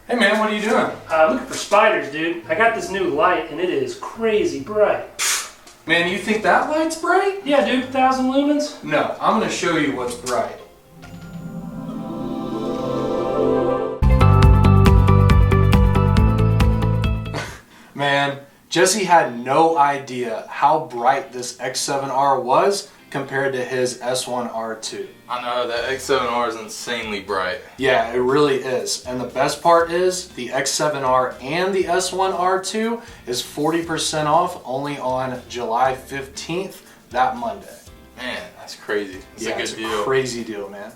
Hey man, what are you doing? Looking for spiders, dude. I got this new light and it is crazy bright. Man, you think that light's bright? Yeah, dude, 1,000 lumens? No, I'm gonna show you what's bright. Man, Jesse had no idea how bright this X7R was compared to his S1R2. I know, that X7R is insanely bright. Yeah, it really is. And the best part is the X7R and the S1R2 is 40% off only on July 15th, that Monday. Man, that's crazy. It's a good it's deal. A crazy deal, man.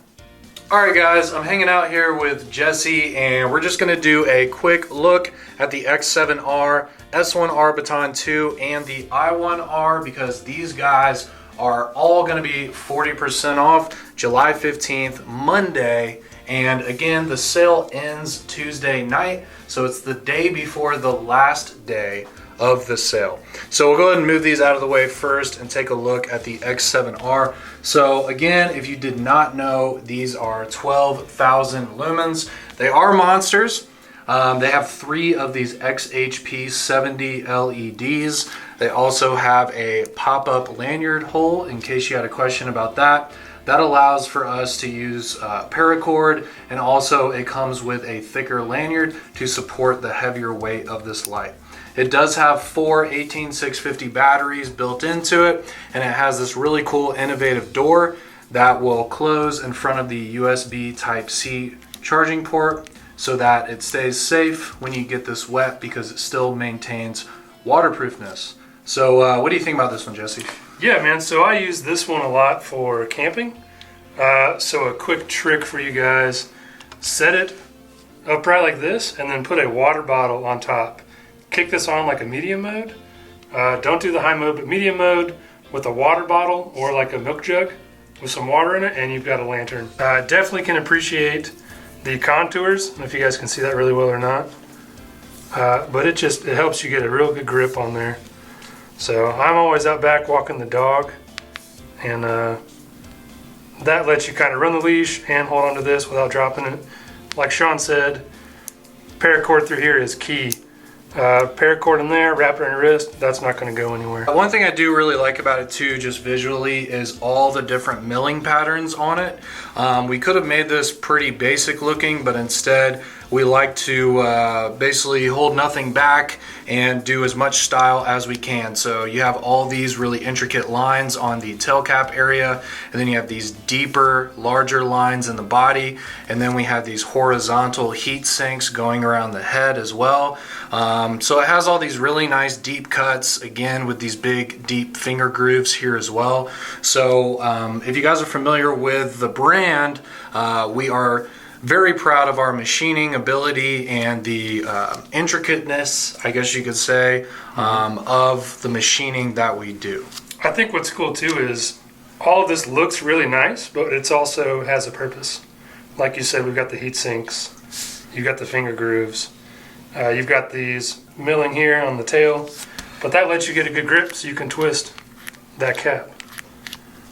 Alright guys, I'm hanging out here with Jesse and we're just going to do a quick look at the X7R, S1R Baton 2, and the I1R because these guys are all going to be 40% off July 15th, Monday. And again, the sale ends Tuesday night, so it's the day before the last day of the sale. So we'll go ahead and move these out of the way first and take a look at the X7R. So again, if you did not know, these are 12,000 lumens. They are monsters. They have 3 of these XHP 70 LEDs. They also have a pop-up lanyard hole in case you had a question about that. That allows for us to use paracord, and also it comes with a thicker lanyard to support the heavier weight of this light. It does have 4 18650 batteries built into it, and it has this really cool innovative door that will close in front of the USB Type-C charging port so that it stays safe when you get this wet because it still maintains waterproofness. So what do you think about this one, Jesse? Yeah, man, so I use this one a lot for camping. So a quick trick for you guys, set it upright like this and then put a water bottle on top. Kick this on like a medium mode. Don't do the high mode, but medium mode with a water bottle or like a milk jug with some water in it, and you've got a lantern. Definitely can appreciate the contours. I don't know if you guys can see that really well or not. But it helps you get a real good grip on there. So I'm always out back walking the dog, and that lets you kind of run the leash and hold onto this without dropping it. Like Sean said, paracord through here is key. Paracord in there, wrap it on your wrist, that's not going to go anywhere. One thing I do really like about it too, just visually, is all the different milling patterns on it. We could have made this pretty basic looking, but instead we like to basically hold nothing back and do as much style as we can. So you have all these really intricate lines on the tail cap area, and then you have these deeper, larger lines in the body, and then we have these horizontal heat sinks going around the head as well. So it has all these really nice deep cuts, again with these big deep finger grooves here as well. So if you guys are familiar with the brand, we are very proud of our machining ability and the intricateness, I guess you could say, of the machining that we do. I think what's cool too is all of this looks really nice, but it also has a purpose. Like you said, we've got the heat sinks, you've got the finger grooves, you've got these milling here on the tail, but that lets you get a good grip so you can twist that cap.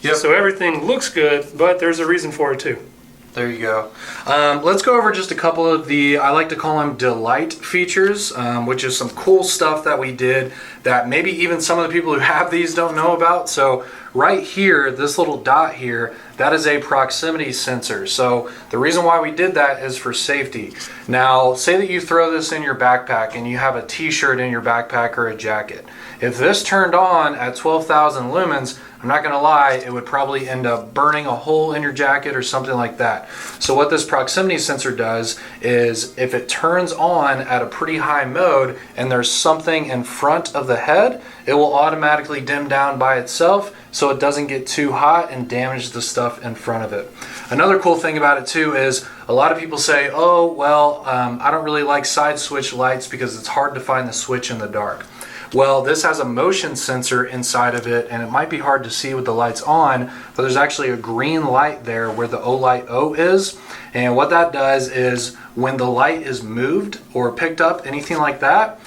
Yep. So everything looks good, but there's a reason for it too. There you go. Let's go over just a couple of the, I like to call them delight features, which is some cool stuff that we did that maybe even some of the people who have these don't know about. So right here, this little dot here, that is a proximity sensor. So the reason why we did that is for safety. Now, say that you throw this in your backpack and you have a t-shirt in your backpack or a jacket. If this turned on at 12,000 lumens, I'm not gonna lie, it would probably end up burning a hole in your jacket or something like that. So what this proximity sensor does is if it turns on at a pretty high mode and there's something in front of the head, it will automatically dim down by itself so it doesn't get too hot and damage the stuff in front of it. Another cool thing about it too is a lot of people say, oh, well, I don't really like side switch lights because it's hard to find the switch in the dark. Well, this has a motion sensor inside of it, and it might be hard to see with the lights on, but there's actually a green light there where the Olight O is. And what that does is when the light is moved or picked up, anything like that,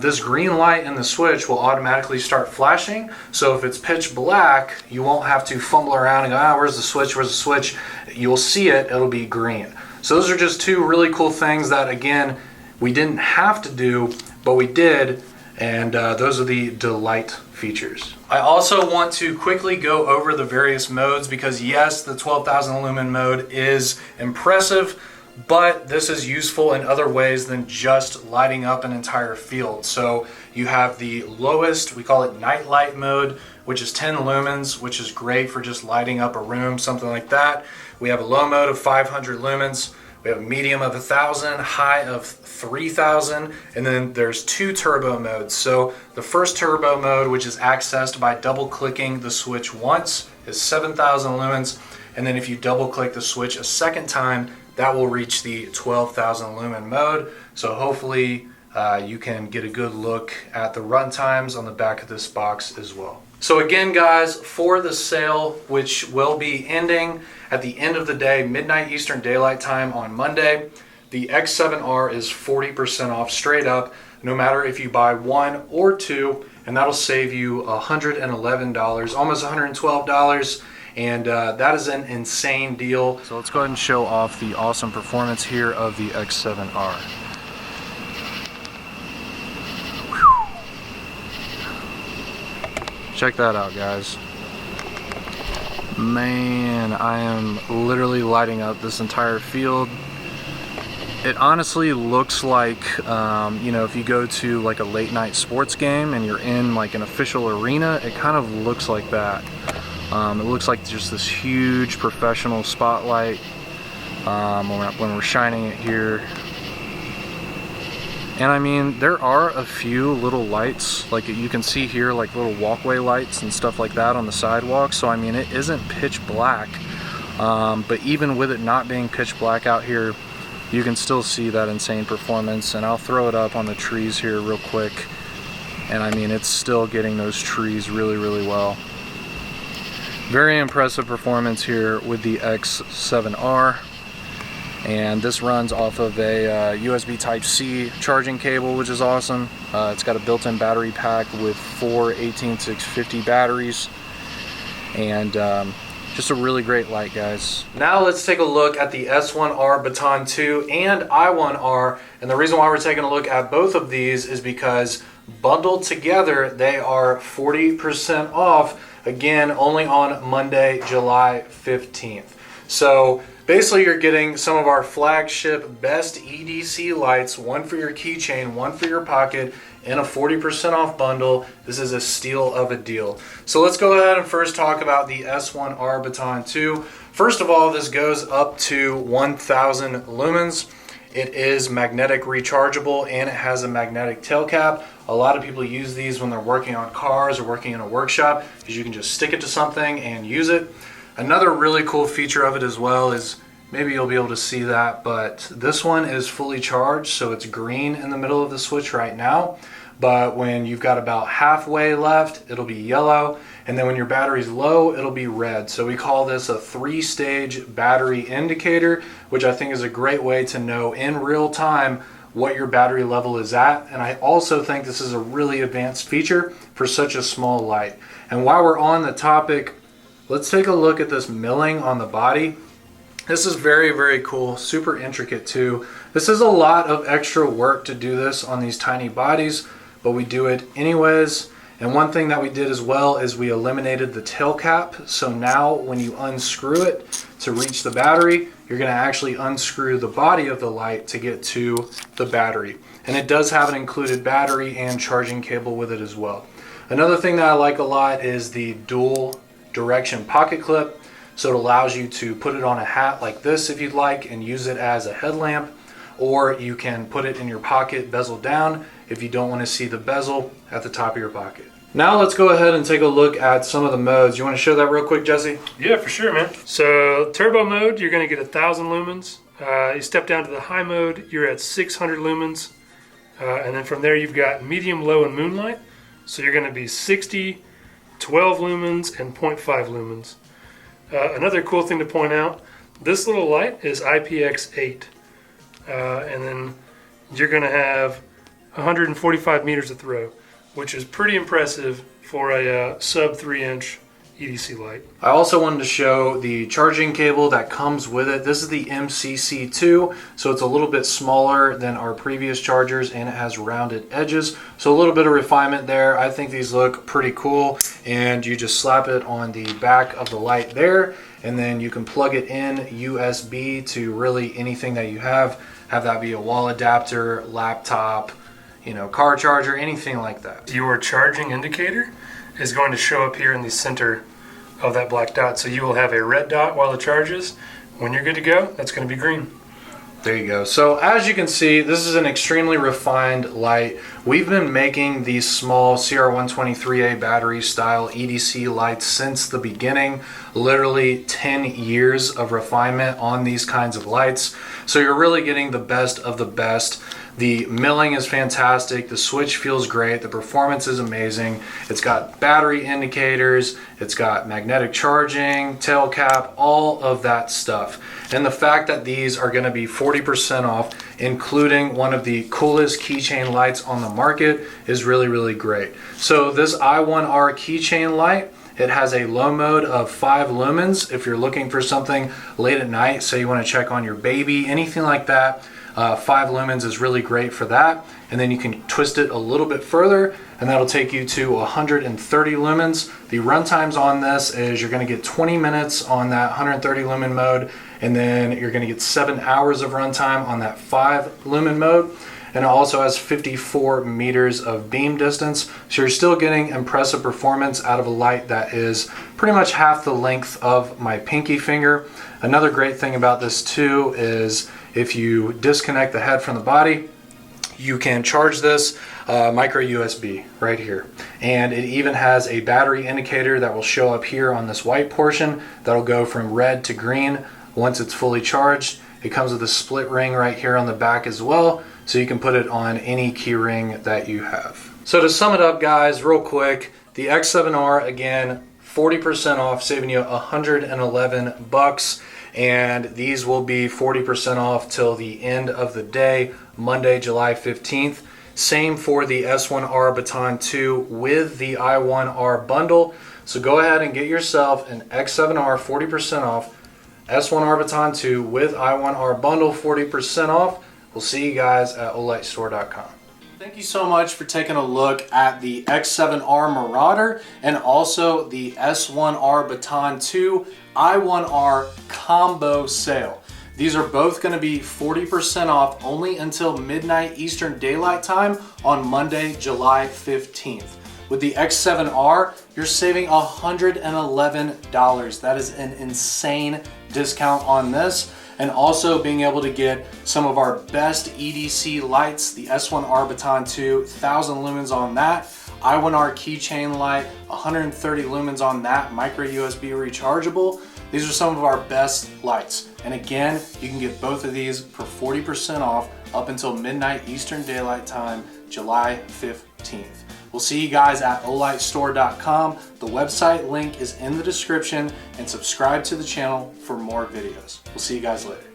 this green light in the switch will automatically start flashing. So if it's pitch black, you won't have to fumble around and go, where's the switch, where's the switch? You'll see it, it'll be green. So those are just two really cool things that, again, we didn't have to do, but we did, and those are the Delight features. I also want to quickly go over the various modes because yes, the 12,000 lumen mode is impressive, but this is useful in other ways than just lighting up an entire field. So you have the lowest, we call it night light mode, which is 10 lumens, which is great for just lighting up a room, something like that. We have a low mode of 500 lumens. We have a medium of 1,000, high of 3,000, and then there's two turbo modes. So the first turbo mode, which is accessed by double clicking the switch once, is 7,000 lumens. And then if you double click the switch a second time, that will reach the 12,000 lumen mode. So hopefully you can get a good look at the run times on the back of this box as well. So again, guys, for the sale, which will be ending at the end of the day, midnight Eastern Daylight Time on Monday, the X7R is 40% off straight up, no matter if you buy one or two, and that'll save you $111, almost $112, and that is an insane deal. So let's go ahead and show off the awesome performance here of the X7R. Check that out, guys. Man, I am literally lighting up this entire field. It honestly looks like, you know, if you go to like a late night sports game and you're in like an official arena, it kind of looks like that. It looks like just this huge professional spotlight when we're shining it here. And I mean, there are a few little lights, like you can see here, like little walkway lights and stuff like that on the sidewalk. So I mean, it isn't pitch black, but even with it not being pitch black out here, you can still see that insane performance. And I'll throw it up on the trees here real quick. And I mean, it's still getting those trees really, really well. Very impressive performance here with the X7R. And this runs off of a USB Type-C charging cable, which is awesome. It's got a built-in battery pack with 4 18650 batteries, and just a really great light, guys. Now let's take a look at the S1R Baton 2 and I1R, and the reason why we're taking a look at both of these is because bundled together they are 40% off, again only on Monday, July 15th. So basically, you're getting some of our flagship best EDC lights, one for your keychain, one for your pocket, in a 40% off bundle. This is a steal of a deal. So let's go ahead and first talk about the S1R Baton 2. First of all, this goes up to 1,000 lumens. It is magnetic rechargeable and it has a magnetic tail cap. A lot of people use these when they're working on cars or working in a workshop because you can just stick it to something and use it. Another really cool feature of it as well is, maybe you'll be able to see that, but this one is fully charged, so it's green in the middle of the switch right now, but when you've got about halfway left, it'll be yellow, and then when your battery's low, it'll be red. So we call this a 3-stage battery indicator, which I think is a great way to know in real time what your battery level is at. And I also think this is a really advanced feature for such a small light. And while we're on the topic, let's take a look at this milling on the body. This is very, very cool, super intricate too. This is a lot of extra work to do this on these tiny bodies, but we do it anyways. And one thing that we did as well is we eliminated the tail cap. So now when you unscrew it to reach the battery, you're gonna actually unscrew the body of the light to get to the battery. And it does have an included battery and charging cable with it as well. Another thing that I like a lot is the dual direction pocket clip. So it allows you to put it on a hat like this if you'd like and use it as a headlamp, or you can put it in your pocket bezel down if you don't want to see the bezel at the top of your pocket. Now let's go ahead and take a look at some of the modes. You want to show that real quick, Jesse? Yeah, for sure, man. So turbo mode, you're going to get 1,000 lumens. You step down to the high mode, you're at 600 lumens. And then from there you've got medium, low, and moonlight. So you're going to be 60, 12 lumens, and 0.5 lumens. Another cool thing to point out, this little light is IPX8. And then you're going to have 145 meters of throw, which is pretty impressive for a sub 3-inch EDC light. I also wanted to show the charging cable that comes with it. This is the MCC2, so it's a little bit smaller than our previous chargers and it has rounded edges. So a little bit of refinement there. I think these look pretty cool, and you just slap it on the back of the light there, and then you can plug it in USB to really anything that you have that be a wall adapter, laptop, you know, car charger, anything like that. Your charging indicator is going to show up here in the center of that black dot. So you will have a red dot while it charges. When you're good to go, that's going to be green. There you go. So as you can see, this is an extremely refined light. We've been making these small CR123A battery style EDC lights since the beginning. Literally 10 years of refinement on these kinds of lights. So you're really getting the best of the best. The milling is fantastic, the switch feels great, the performance is amazing. It's got battery indicators, it's got magnetic charging, tail cap, all of that stuff. And the fact that these are going to be 40% off, including one of the coolest keychain lights on the market, is really, really great. So this I1R keychain light, it has a low mode of 5 lumens. If you're looking for something late at night, say you want to check on your baby, anything like that, 5 lumens is really great for that. And then you can twist it a little bit further and that'll take you to 130 lumens. The run times on this is you're going to get 20 minutes on that 130 lumen mode, and then you're going to get 7 hours of runtime on that 5 lumen mode. And it also has 54 meters of beam distance, so you're still getting impressive performance out of a light that is pretty much half the length of my pinky finger. Another great thing about this too is if you disconnect the head from the body, you can charge this micro USB right here. And it even has a battery indicator that will show up here on this white portion that'll go from red to green once it's fully charged. It comes with a split ring right here on the back as well, so you can put it on any key ring that you have. So to sum it up, guys, real quick, the X7R, again, 40% off, saving you 111 bucks. And these will be 40% off till the end of the day, Monday, July 15th. Same for the S1R Baton 2 with the I1R bundle. So go ahead and get yourself an X7R 40% off, S1R Baton 2 with I1R bundle 40% off. We'll see you guys at olightstore.com. Thank you so much for taking a look at the X7R Marauder and also the S1R Baton 2 I1R combo sale. These are both going to be 40% off only until midnight Eastern Daylight Time on Monday, July 15th. With the X7R, you're saving $111. That is an insane discount on this. And also being able to get some of our best EDC lights, the S1R Baton 2, 1000 lumens on that, I1R keychain light, 130 lumens on that, micro USB rechargeable. These are some of our best lights. And again, you can get both of these for 40% off up until midnight Eastern Daylight Time, July 15th. We'll see you guys at olightstore.com. The website link is in the description, and subscribe to the channel for more videos. We'll see you guys later.